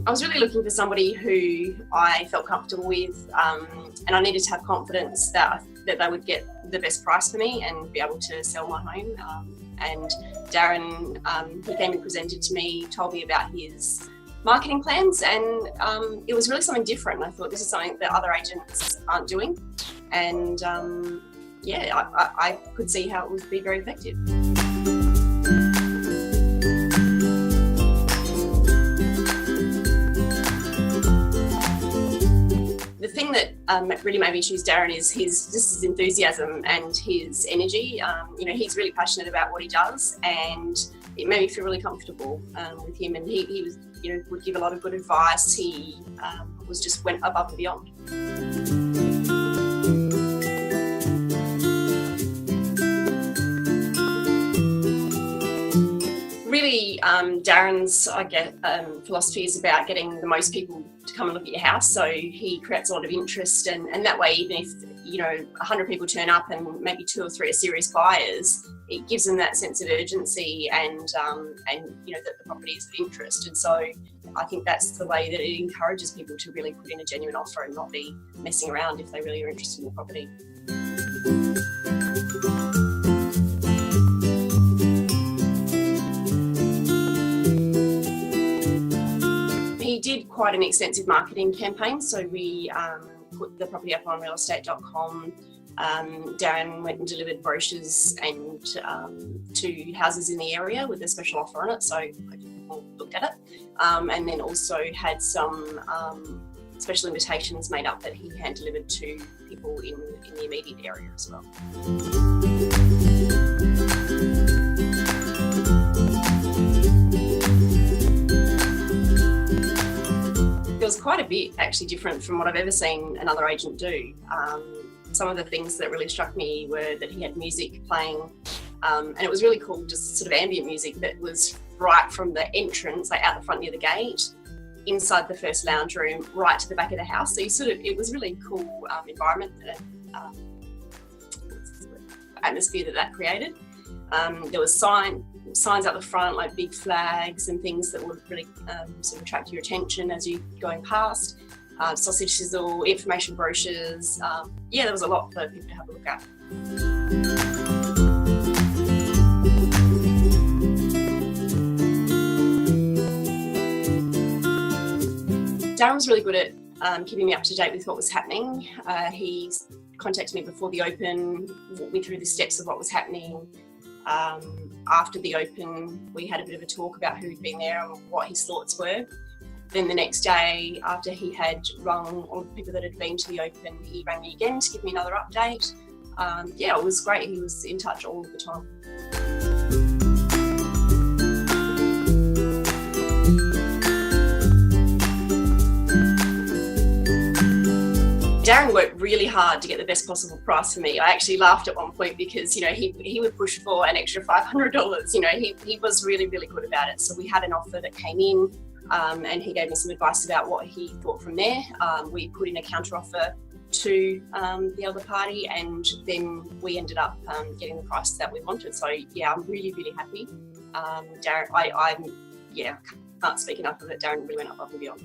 I was really looking for somebody who I felt comfortable with, and I needed to have confidence that they would get the best price for me and be able to sell my home. And Darren, he came and presented to me, told me about his marketing plans, and it was really something different. I thought this is something that other agents aren't doing, and I could see how it would be very effective. The thing that really made me choose Darren is his enthusiasm and his energy. He's really passionate about what he does, and it made me feel really comfortable with him. And he was, would give a lot of good advice. He went above and beyond. Really, Darren's philosophy is about getting the most people to come and look at your house. So he creates a lot of interest, and that way, even if 100 people turn up and maybe 2 or 3 are serious buyers, it gives them that sense of urgency and that the property is of interest. And so I think that's the way that it encourages people to really put in a genuine offer and not be messing around if they really are interested in the property. He did quite an extensive marketing campaign, so we put the property up on realestate.com. Darren went and delivered brochures and to houses in the area with a special offer on it, so people looked at it, and then also had some special invitations made up that he hand delivered to people in the immediate area as well. It was quite a bit actually different from what I've ever seen another agent do. Some of the things that really struck me were that he had music playing, and it was really cool, just sort of ambient music that was right from the entrance, like out the front near the gate, inside the first lounge room, right to the back of the house. So it was really cool environment, atmosphere that created. There was signs out the front, like big flags and things that would really sort of attract your attention as you're going past. Sausage sizzle, information brochures. There was a lot for people to have a look at. Darren was really good at keeping me up to date with what was happening. He contacted me before the open, walked me through the steps of what was happening. After the open, we had a bit of a talk about who had been there and what his thoughts were. Then the next day, after he had rung all the people that had been to the open, he rang me again to give me another update. It was great. He was in touch all of the time. Darren worked really hard to get the best possible price for me. I actually laughed at one point because, he would push for an extra $500. He was really, really good about it. So we had an offer that came in, and he gave me some advice about what he thought from there. We put in a counter offer to the other party, and then we ended up getting the price that we wanted. So I'm really, really happy. Darren, I can't speak enough of it. Darren really went above and beyond.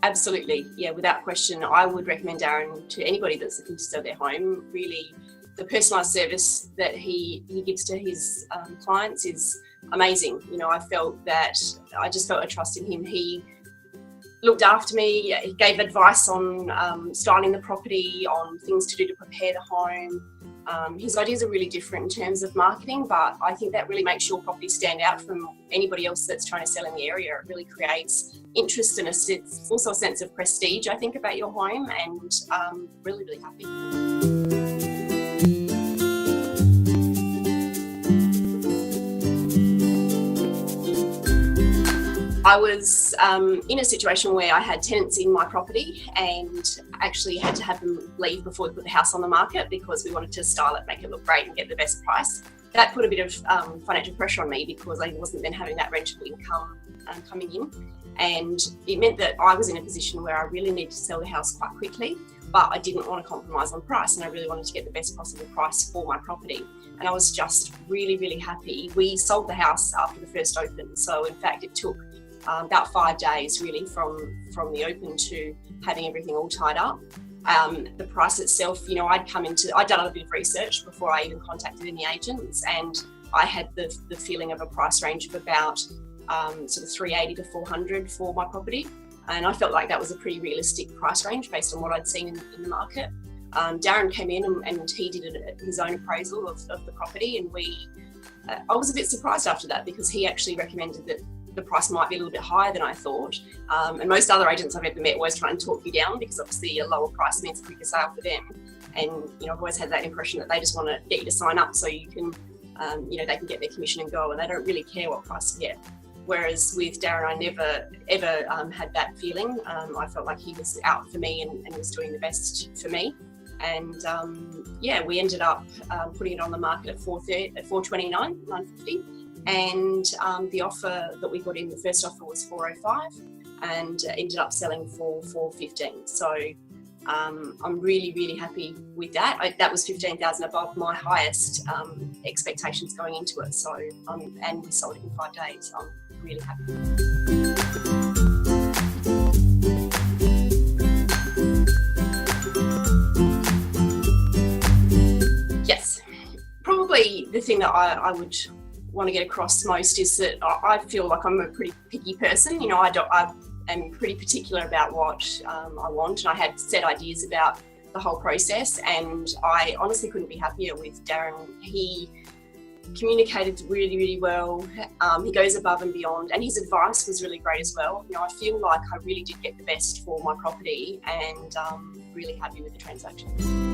Absolutely, without question. I would recommend Darren to anybody that's looking to sell their home. Really, the personalised service that he gives to his clients is amazing. I just felt a trust in him. He looked after me. He gave advice on styling the property, on things to do to prepare the home. His ideas are really different in terms of marketing, but I think that really makes your property stand out from anybody else that's trying to sell in the area. It really creates interest and also a sense of prestige, I think, about your home, and really, really happy. I was in a situation where I had tenants in my property and actually had to have them leave before we put the house on the market because we wanted to style it, make it look great and get the best price. That put a bit of financial pressure on me because I wasn't then having that rental income coming in, and it meant that I was in a position where I really needed to sell the house quite quickly, but I didn't want to compromise on price, and I really wanted to get the best possible price for my property. And I was just really, really happy. We sold the house after the first open, so in fact it took about 5 days really from the open to having everything all tied up. The price itself, I'd done a bit of research before I even contacted any agents, and I had the feeling of a price range of about sort of 380 to 400 for my property. And I felt like that was a pretty realistic price range based on what I'd seen in the market. Darren came in and he did his own appraisal of the property, and I was a bit surprised after that, because he actually recommended that the price might be a little bit higher than I thought. And most other agents I've ever met always try and talk you down, because obviously a lower price means a quicker sale for them. And I've always had that impression that they just want to get you to sign up so you can, they can get their commission and go, and they don't really care what price you get. Whereas with Darren, I never ever had that feeling. I felt like he was out for me and was doing the best for me. And we ended up putting it on the market at $429,950. And the offer that we got in, the first offer was $405, and ended up selling for $415. So I'm really, really happy with that. That was $15,000 above my highest expectations going into it. So and we sold it in 5 days. I'm really happy. Yes, probably the thing that I would want to get across most is that I feel like I'm a pretty picky person. I am pretty particular about what I want, and I had set ideas about the whole process, and I honestly couldn't be happier with Darren. He communicated really, really well. He goes above and beyond, and his advice was really great as well. I feel like I really did get the best for my property, and really happy with the transaction.